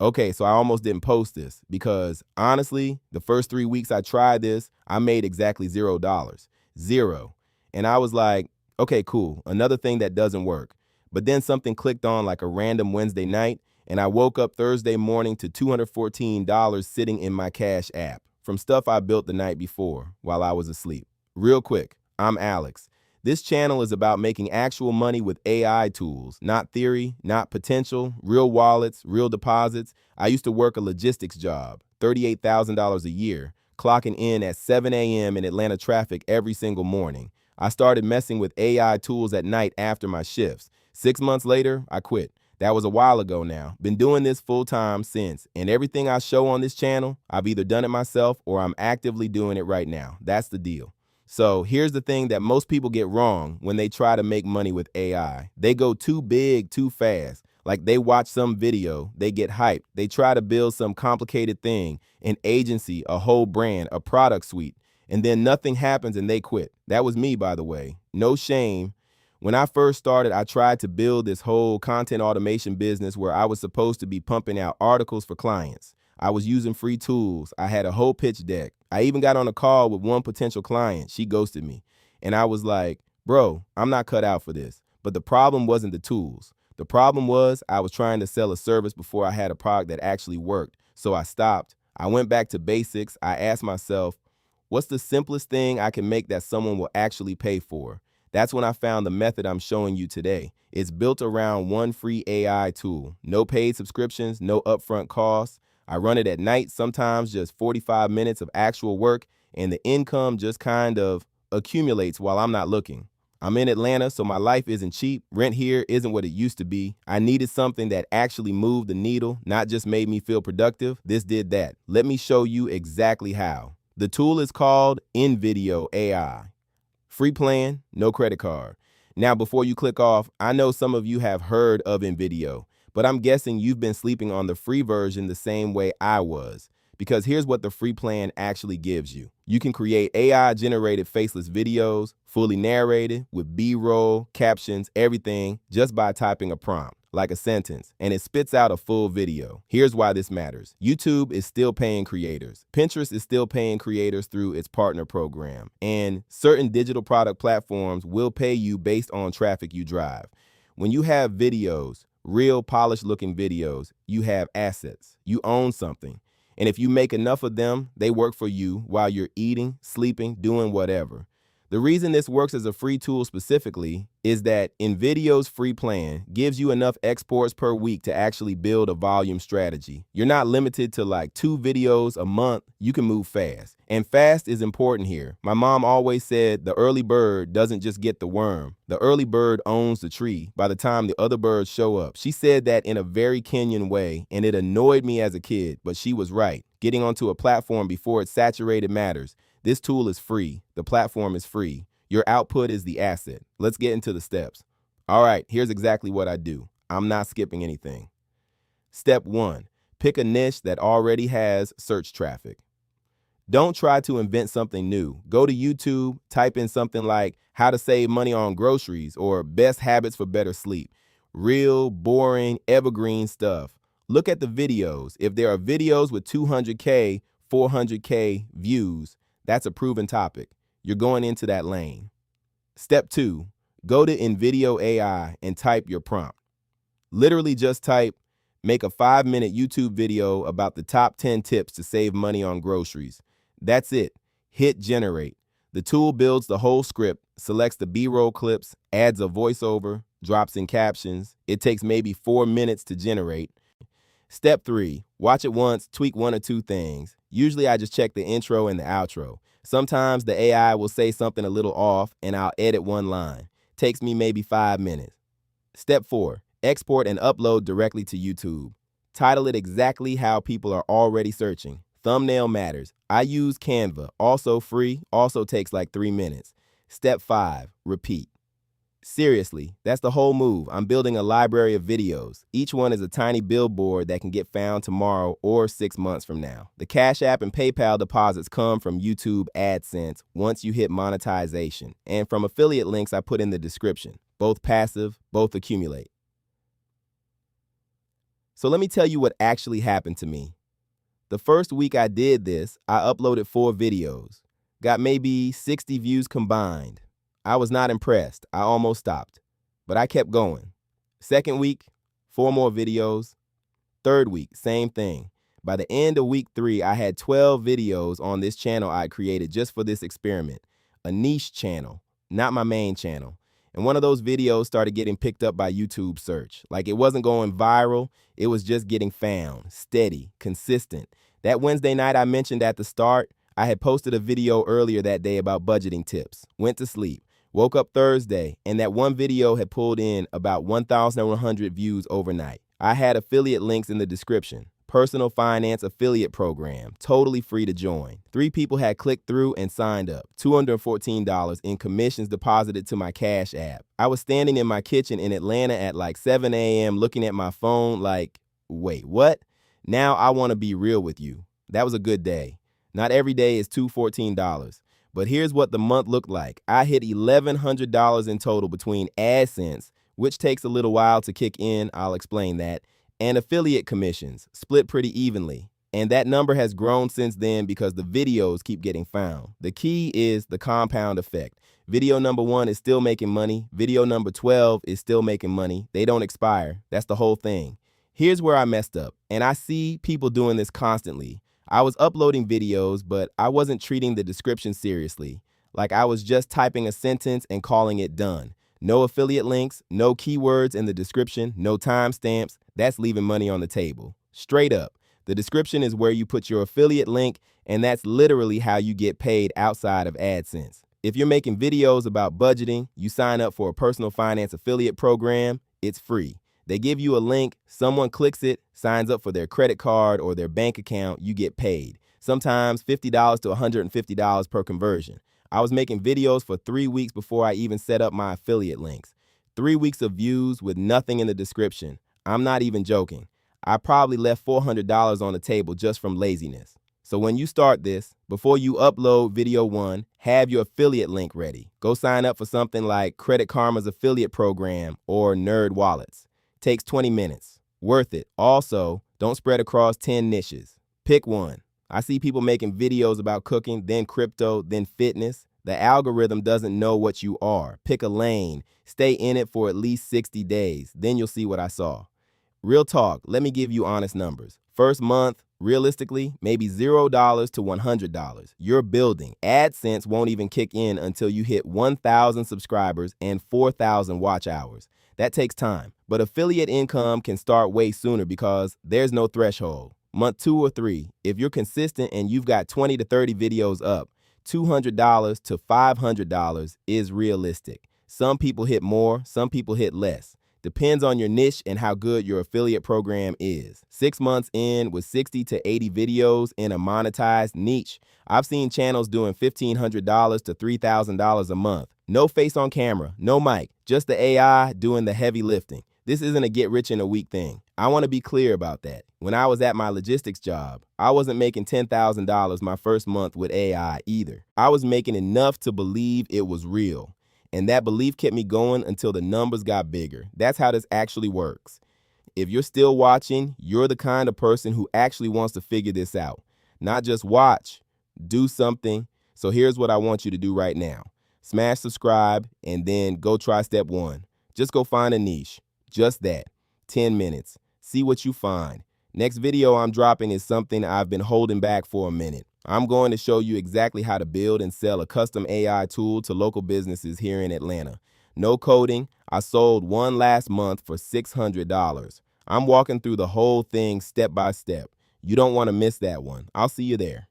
Okay, so I almost didn't post this because honestly, the first 3 weeks I tried this, I made exactly $0. Zero. And I was like, okay, cool. Another thing that doesn't work. But then something clicked on like a random Wednesday night, and I woke up Thursday morning to $214 sitting in my Cash app from stuff I built the night before while I was asleep. Real quick, I'm Alex. This channel is about making actual money with AI tools, not theory, not potential, real wallets, real deposits. I used to work a logistics job, $38,000 a year, clocking in at 7 a.m. in Atlanta traffic every single morning. I started messing with AI tools at night after my shifts. 6 months later, I quit. That was a while ago now. Been doing this full time since, and everything I show on this channel, I've either done it myself or I'm actively doing it right now. That's the deal. So here's the thing that most people get wrong when they try to make money with AI. They go too big too fast. Like they watch some video, they get hyped, they try to build some complicated thing, an agency, a whole brand, a product suite, and then nothing happens and they quit. That was me, by the way. No shame. When I first started, I tried to build this whole content automation business where I was supposed to be pumping out articles for clients. I was using free tools. I had a whole pitch deck. I even got on a call with one potential client. She ghosted me. And I was like, bro, I'm not cut out for this. But the problem wasn't the tools. The problem was I was trying to sell a service before I had a product that actually worked. So I stopped. I went back to basics. I asked myself, what's the simplest thing I can make that someone will actually pay for? That's when I found the method I'm showing you today. It's built around one free AI tool. No paid subscriptions, no upfront costs. I run it at night, sometimes just 45 minutes of actual work, and the income just kind of accumulates while I'm not looking. I'm in Atlanta, so my life isn't cheap. Rent here isn't what it used to be. I needed something that actually moved the needle, not just made me feel productive. This did that. Let me show you exactly how. The tool is called InVideo AI. Free plan, no credit card. Now, before you click off, I know some of you have heard of InVideo, but I'm guessing you've been sleeping on the free version the same way I was. Because here's what the free plan actually gives you. You can create AI-generated faceless videos, fully narrated, with B-roll, captions, everything, just by typing a prompt, like a sentence, and it spits out a full video. Here's why this matters. YouTube is still paying creators. Pinterest is still paying creators through its partner program. And certain digital product platforms will pay you based on traffic you drive. When you have videos, real polished looking videos, you have assets. You own something. And if you make enough of them, they work for you while you're eating, sleeping, doing whatever. The reason this works as a free tool specifically is that InVideo's free plan gives you enough exports per week to actually build a volume strategy. You're not limited to like 2 videos a month. You can move fast. And fast is important here. My mom always said the early bird doesn't just get the worm. The early bird owns the tree by the time the other birds show up. She said that in a very Kenyan way, and it annoyed me as a kid, but she was right. Getting onto a platform before it's saturated matters. This tool is free. The platform is free. Your output is the asset. Let's get into the steps. All right, here's exactly what I do. I'm not skipping anything. Step 1, pick a niche that already has search traffic. Don't try to invent something new. Go to YouTube, type in something like how to save money on groceries or best habits for better sleep. Real, boring, evergreen stuff. Look at the videos. If there are videos with 200K, 400K views, that's a proven topic. You're going into that lane. Step 2, go to InVideo AI and type your prompt. Literally just type, make a 5-minute YouTube video about the top 10 tips to save money on groceries. That's it. Hit generate. The tool builds the whole script, selects the B-roll clips, adds a voiceover, drops in captions. It takes maybe 4 minutes to generate. Step 3, watch it once, tweak 1 or 2 things. Usually I just check the intro and the outro. Sometimes the AI will say something a little off and I'll edit 1 line. Takes me maybe 5 minutes. Step 4, export and upload directly to YouTube. Title it exactly how people are already searching. Thumbnail matters. I use Canva, also free, also takes like 3 minutes. Step 5, repeat. Seriously, that's the whole move. I'm building a library of videos. Each one is a tiny billboard that can get found tomorrow or 6 months from now. The Cash App and PayPal deposits come from YouTube AdSense once you hit monetization, and from affiliate links I put in the description. Both passive, both accumulate. So let me tell you what actually happened to me. The first week I did this, I uploaded 4 videos. Got maybe 60 views combined. I was not impressed. I almost stopped. But I kept going. Second week, 4 more videos. Third week, same thing. By the end of week 3, I had 12 videos on this channel I created just for this experiment. A niche channel, not my main channel. And one of those videos started getting picked up by YouTube search. Like, it wasn't going viral, it was just getting found, steady, consistent. That Wednesday night I mentioned at the start, I had posted a video earlier that day about budgeting tips. Went to sleep. Woke up Thursday, and that one video had pulled in about 1,100 views overnight. I had affiliate links in the description. Personal finance affiliate program, totally free to join. 3 people had clicked through and signed up. $214 in commissions deposited to my Cash App. I was standing in my kitchen in Atlanta at like 7 a.m. looking at my phone like, wait, what? Now I want to be real with you. That was a good day. Not every day is $214. But here's what the month looked like. I hit $1,100 in total between AdSense, which takes a little while to kick in, I'll explain that, and affiliate commissions, split pretty evenly. And that number has grown since then because the videos keep getting found. The key is the compound effect. Video number 1 is still making money. Video number 12 is still making money. They don't expire. That's the whole thing. Here's where I messed up, and I see people doing this constantly. I was uploading videos, but I wasn't treating the description seriously. Like, I was just typing a sentence and calling it done. No affiliate links, no keywords in the description, no timestamps. That's leaving money on the table. Straight up. The description is where you put your affiliate link, and that's literally how you get paid outside of AdSense. If you're making videos about budgeting, you sign up for a personal finance affiliate program, it's free. They give you a link, someone clicks it, signs up for their credit card or their bank account, you get paid. Sometimes $50 to $150 per conversion. I was making videos for 3 weeks before I even set up my affiliate links. 3 weeks of views with nothing in the description. I'm not even joking. I probably left $400 on the table just from laziness. So when you start this, before you upload video 1, have your affiliate link ready. Go sign up for something like Credit Karma's affiliate program or Nerd Wallets. Takes 20 minutes. Worth it. Also, don't spread across 10 niches. Pick one. I see people making videos about cooking, then crypto, then fitness. The algorithm doesn't know what you are. Pick a lane. Stay in it for at least 60 days. Then you'll see what I saw. Real talk, let me give you honest numbers. First month, realistically, maybe $0 to $100. You're building. AdSense won't even kick in until you hit 1,000 subscribers and 4,000 watch hours. That takes time. But affiliate income can start way sooner because there's no threshold. Month 2 or 3, if you're consistent and you've got 20 to 30 videos up, $200 to $500 is realistic. Some people hit more, some people hit less. Depends on your niche and how good your affiliate program is. 6 months in with 60 to 80 videos in a monetized niche, I've seen channels doing $1,500 to $3,000 a month. No face on camera, no mic, just the AI doing the heavy lifting. This isn't a get rich in a week thing. I want to be clear about that. When I was at my logistics job, I wasn't making $10,000 my first month with AI either. I was making enough to believe it was real. And that belief kept me going until the numbers got bigger. That's how this actually works. If you're still watching, you're the kind of person who actually wants to figure this out. Not just watch, do something. So here's what I want you to do right now. Smash subscribe and then go try step 1. Just go find a niche. Just that. 10 minutes. See what you find. Next video I'm dropping is something I've been holding back for a minute. I'm going to show you exactly how to build and sell a custom AI tool to local businesses here in Atlanta. No coding. I sold one last month for $600. I'm walking through the whole thing step by step. You don't want to miss that one. I'll see you there.